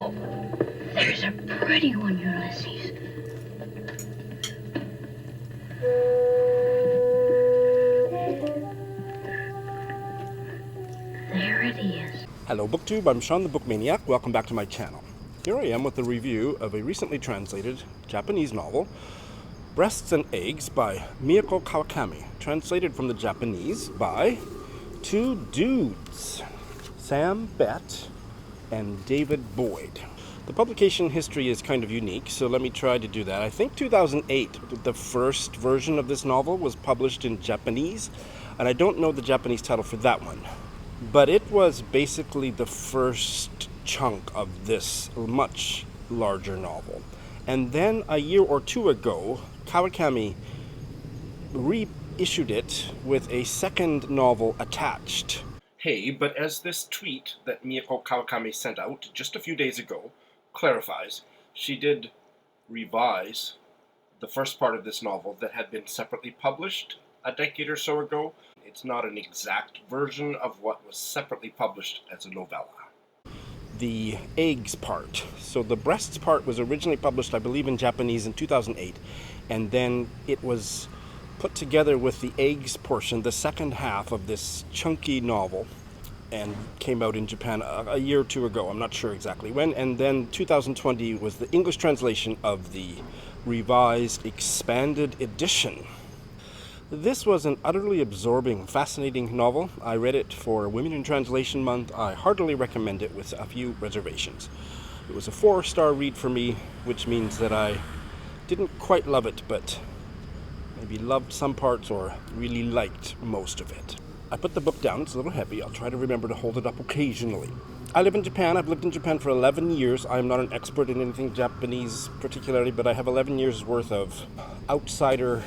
There's a pretty one, Ulysses. There it is. Hello BookTube, I'm Shawn the Book Maniac. Welcome back to my channel. Here I am with a review of a recently translated Japanese novel, Breasts and Eggs by Mieko Kawakami, translated from the Japanese by two dudes, Sam Bett and David Boyd. The publication history is kind of unique, so let me try to do that. I think 2008, the first version of this novel was published in Japanese, and I don't know the Japanese title for that one. But it was basically the first chunk of this much larger novel. And then a year or two ago, Kawakami reissued it with a second novel attached. Hey, but as this tweet that Mieko Kawakami sent out just a few days ago clarifies, she did revise the first part of this novel that had been separately published a decade or so ago. It's not an exact version of what was separately published as a novella. The eggs part. So the breasts part was originally published, I believe, in Japanese in 2008, and then it was put together with the eggs portion, the second half of this chunky novel, and came out in Japan a year or two ago. I'm not sure exactly when. And then 2020 was the English translation of the revised, expanded edition. This was an utterly absorbing, fascinating novel. I read it for Women in Translation Month. I heartily recommend it with a few reservations. It was a 4-star read for me, which means that I didn't quite love it, but maybe loved some parts or really liked most of it. I put the book down. It's a little heavy. I'll try to remember to hold it up occasionally. I live in Japan. I've lived in Japan for 11 years. I'm not an expert in anything Japanese particularly, but I have 11 years worth of outsider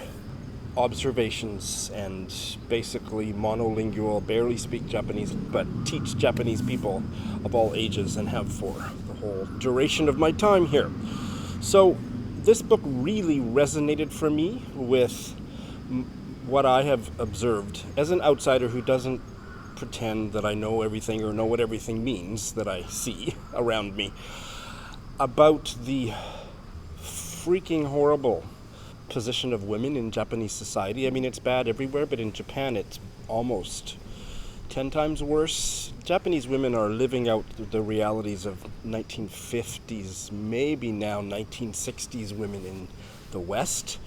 observations and basically monolingual, barely speak Japanese, but teach Japanese people of all ages and have for the whole duration of my time here. So this book really resonated for me with what I have observed as an outsider who doesn't pretend that I know everything or know what everything means that I see around me about the freaking horrible position of women in Japanese society. I mean, it's bad everywhere, but in Japan it's almost 10 times worse. Japanese women are living out the realities of 1950s, maybe now 1960s women in the West.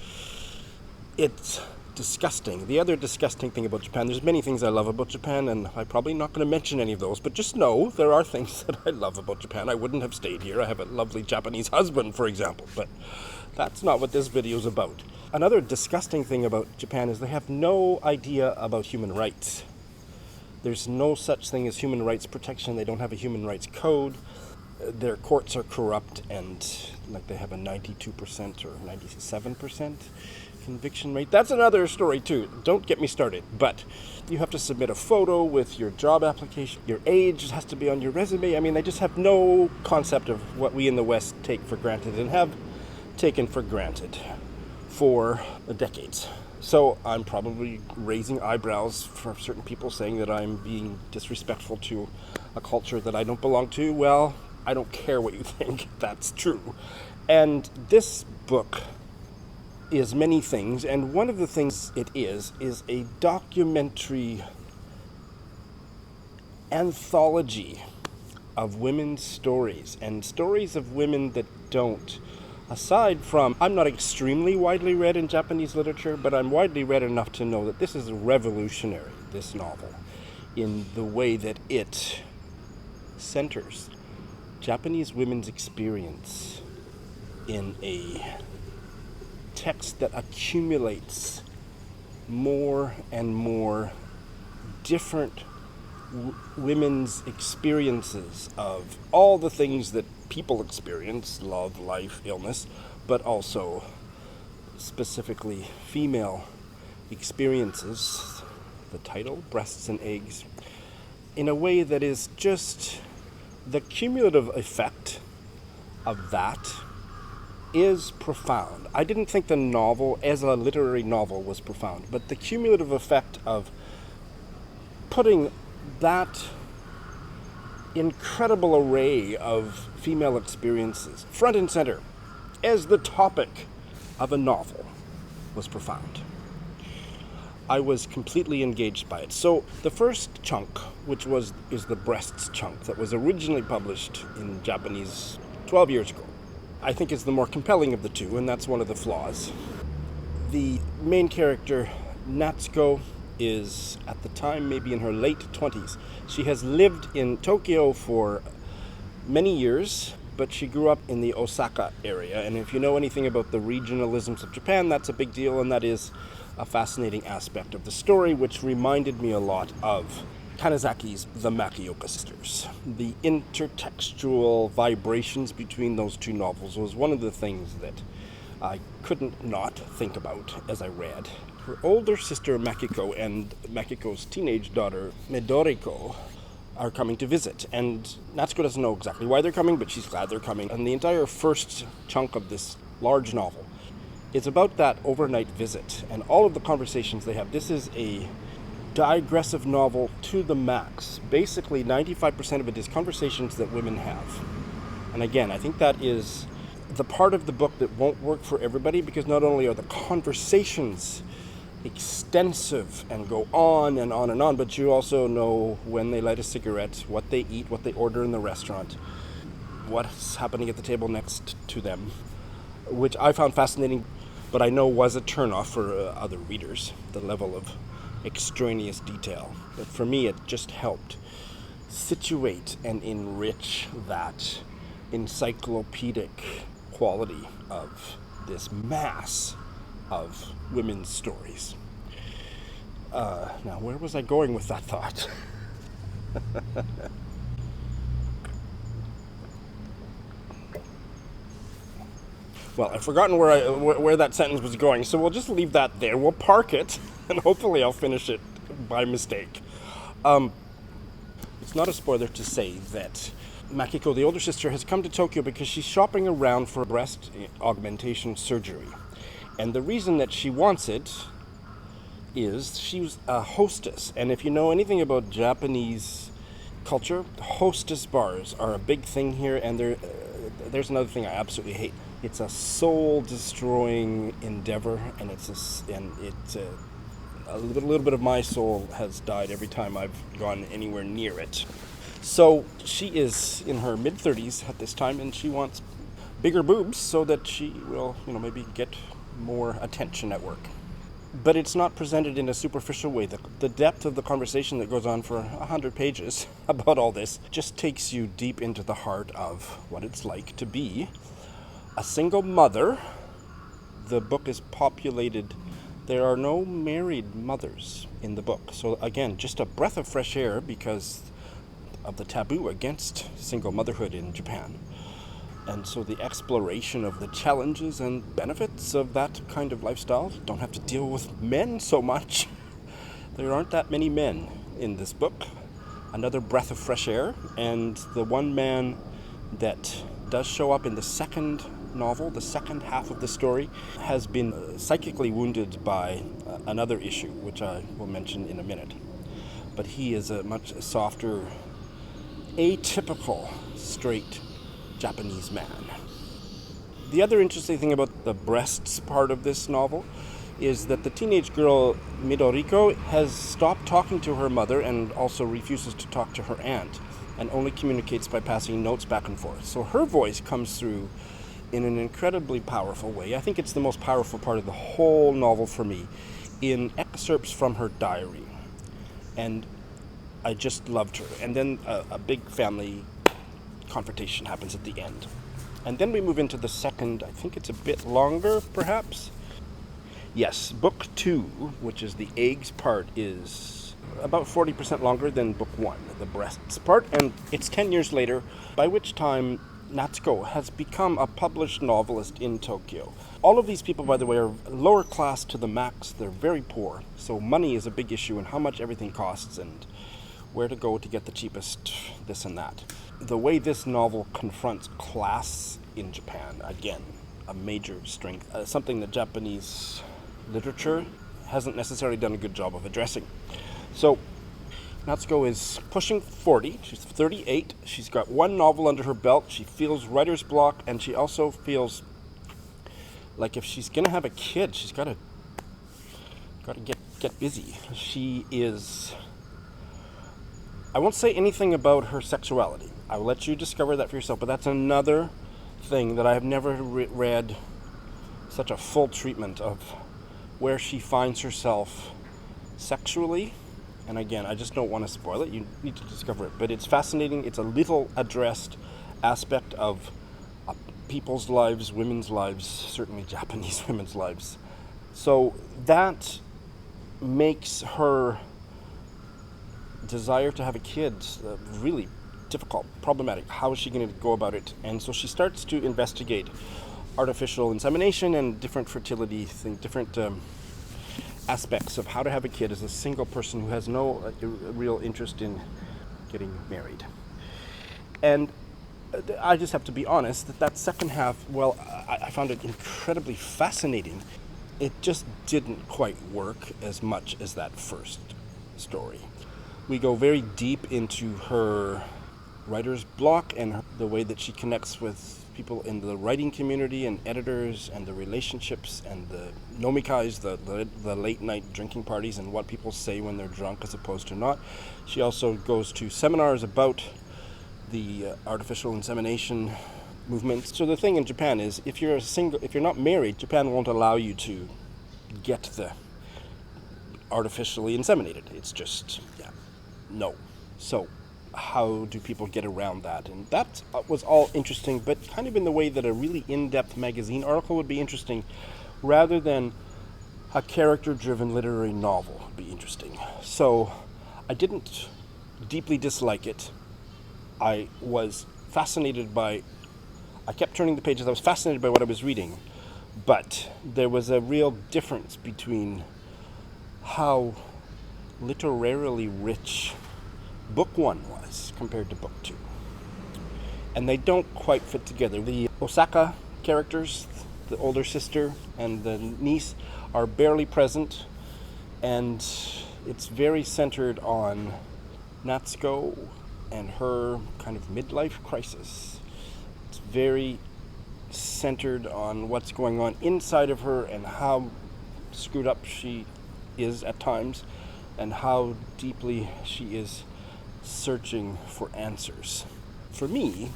It's disgusting. The other disgusting thing about Japan, there's many things I love about Japan, and I'm probably not going to mention any of those, but just know there are things that I love about Japan. I wouldn't have stayed here. I have a lovely Japanese husband, for example, but that's not what this video is about. Another disgusting thing about Japan is they have no idea about human rights. There's no such thing as human rights protection. They don't have a human rights code. Their courts are corrupt, and like they have a 92% or 97% conviction rate. That's another story too. Don't get me started. But you have to submit a photo with your job application. Your age has to be on your resume. I mean, they just have no concept of what we in the West take for granted and have taken for granted for decades. So I'm probably raising eyebrows for certain people saying that I'm being disrespectful to a culture that I don't belong to. Well, I don't care what you think. That's true. And this book is many things, and one of the things it is a documentary anthology of women's stories, and stories of women that don't. Aside from, I'm not extremely widely read in Japanese literature, but I'm widely read enough to know that this is revolutionary, this novel, in the way that it centers Japanese women's experience in a text that accumulates more and more different women's experiences of all the things that people experience, love, life, illness, but also specifically female experiences, the title, Breasts and Eggs, in a way that is just the cumulative effect of that is profound. I didn't think the novel as a literary novel was profound, but the cumulative effect of putting that incredible array of female experiences, front and center, as the topic of a novel, was profound. I was completely engaged by it. So the first chunk, which is the breasts chunk that was originally published in Japanese 12 years ago, I think is the more compelling of the two, and that's one of the flaws. The main character, Natsuko, is at the time maybe in her late 20s. She has lived in Tokyo for many years, but she grew up in the Osaka area, and if you know anything about the regionalisms of Japan, that's a big deal, and that is a fascinating aspect of the story, which reminded me a lot of Kanazaki's The Makioka Sisters. The intertextual vibrations between those two novels was one of the things that I couldn't not think about as I read. Her older sister Makiko and Makiko's teenage daughter Midoriko are coming to visit, and Natsuko doesn't know exactly why they're coming, but she's glad they're coming. And the entire first chunk of this large novel is about that overnight visit and all of the conversations they have. This is a digressive novel to the max. Basically, 95% of it is conversations that women have. And again, I think that is the part of the book that won't work for everybody, because not only are the conversations extensive and go on and on and on, but you also know when they light a cigarette, what they eat, what they order in the restaurant, what's happening at the table next to them, which I found fascinating, but I know was a turnoff for other readers, the level of extraneous detail. But for me, it just helped situate and enrich that encyclopedic quality of this mass of women's stories. Now, where was I going with that thought? Well, I've forgotten where that sentence was going, so we'll just leave that there. We'll park it, and hopefully I'll finish it by mistake. It's not a spoiler to say that Makiko, the older sister, has come to Tokyo because she's shopping around for breast augmentation surgery. And the reason that she wants it is she's a hostess. And if you know anything about Japanese culture, hostess bars are a big thing here, and there's another thing I absolutely hate. It's a soul-destroying endeavor, and a little bit of my soul has died every time I've gone anywhere near it. So she is in her mid-30s at this time, and she wants bigger boobs so that she will, maybe get more attention at work. But it's not presented in a superficial way. The depth of the conversation that goes on for 100 pages about all this just takes you deep into the heart of what it's like to be a single mother. The book is populated. There are no married mothers in the book. So again, just a breath of fresh air because of the taboo against single motherhood in Japan. And so the exploration of the challenges and benefits of that kind of lifestyle. Don't have to deal with men so much. There aren't that many men in this book. Another breath of fresh air. And the one man that does show up in the second novel, the second half of the story, has been psychically wounded by another issue, which I will mention in a minute. But he is a much softer, atypical, straight Japanese man. The other interesting thing about the breasts part of this novel is that the teenage girl Midoriko has stopped talking to her mother and also refuses to talk to her aunt and only communicates by passing notes back and forth. So her voice comes through in an incredibly powerful way. I think it's the most powerful part of the whole novel for me, in excerpts from her diary. And I just loved her. And then a big family confrontation happens at the end. And then we move into the second, I think it's a bit longer, perhaps? Yes, book 2, which is the eggs part, is about 40% longer than book 1, the breasts part. And it's 10 years later, by which time Natsuko has become a published novelist in Tokyo. All of these people, by the way, are lower class to the max. They're very poor. So money is a big issue, and how much everything costs, and where to go to get the cheapest this and that. The way this novel confronts class in Japan, again, a major strength, something that Japanese literature hasn't necessarily done a good job of addressing. So Natsuko is pushing 40. She's 38. She's got one novel under her belt. She feels writer's block, and she also feels like if she's gonna have a kid, she's gotta get busy. She is. I won't say anything about her sexuality. I will let you discover that for yourself. But that's another thing that I have never read such a full treatment of where she finds herself sexually. And again, I just don't want to spoil it. You need to discover it. But it's fascinating. It's a little addressed aspect of people's lives, women's lives, certainly Japanese women's lives. So that makes her desire to have a kid really difficult, problematic. How is she going to go about it? And so she starts to investigate artificial insemination and different fertility things, different aspects of how to have a kid as a single person who has no real interest in getting married. And I just have to be honest that second half, well, I found it incredibly fascinating. It just didn't quite work as much as that first story. We go very deep into her writer's block and the way that she connects with people in the writing community and editors and the relationships and the nomikais, the late night drinking parties and what people say when they're drunk as opposed to not. She also goes to seminars about the artificial insemination movement. So the thing in Japan is if you're not married, Japan won't allow you to get the artificially inseminated. It's just, no. So how do people get around that? And that was all interesting, but kind of in the way that a really in-depth magazine article would be interesting rather than a character-driven literary novel would be interesting. So I didn't deeply dislike it. I was fascinated by, I kept turning the pages, I was fascinated by what I was reading, but there was a real difference between how literarily rich book 1 was compared to book 2. And they don't quite fit together. The Osaka characters, the older sister and the niece, are barely present, and it's very centered on Natsuko and her kind of midlife crisis. It's very centered on what's going on inside of her and how screwed up she is at times and how deeply she is searching for answers. For me,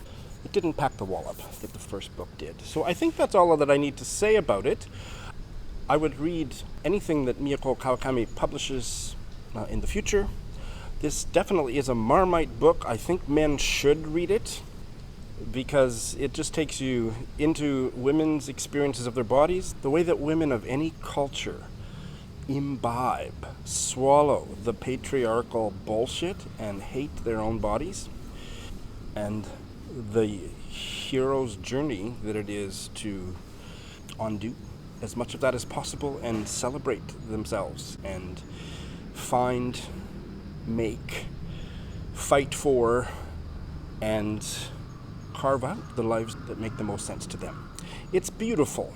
it didn't pack the wallop that the first book did. So I think that's all that I need to say about it. I would read anything that Mieko Kawakami publishes in the future. This definitely is a Marmite book. I think men should read it because it just takes you into women's experiences of their bodies, the way that women of any culture imbibe, swallow the patriarchal bullshit and hate their own bodies, and the hero's journey that it is to undo as much of that as possible and celebrate themselves and find, make, fight for, and carve out the lives that make the most sense to them. It's beautiful.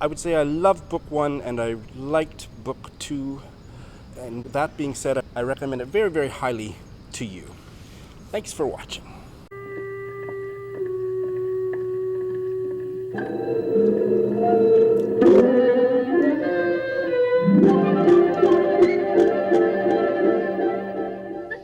I would say I loved book 1 and I liked book 2. And that being said, I recommend it very, very highly to you. Thanks for watching.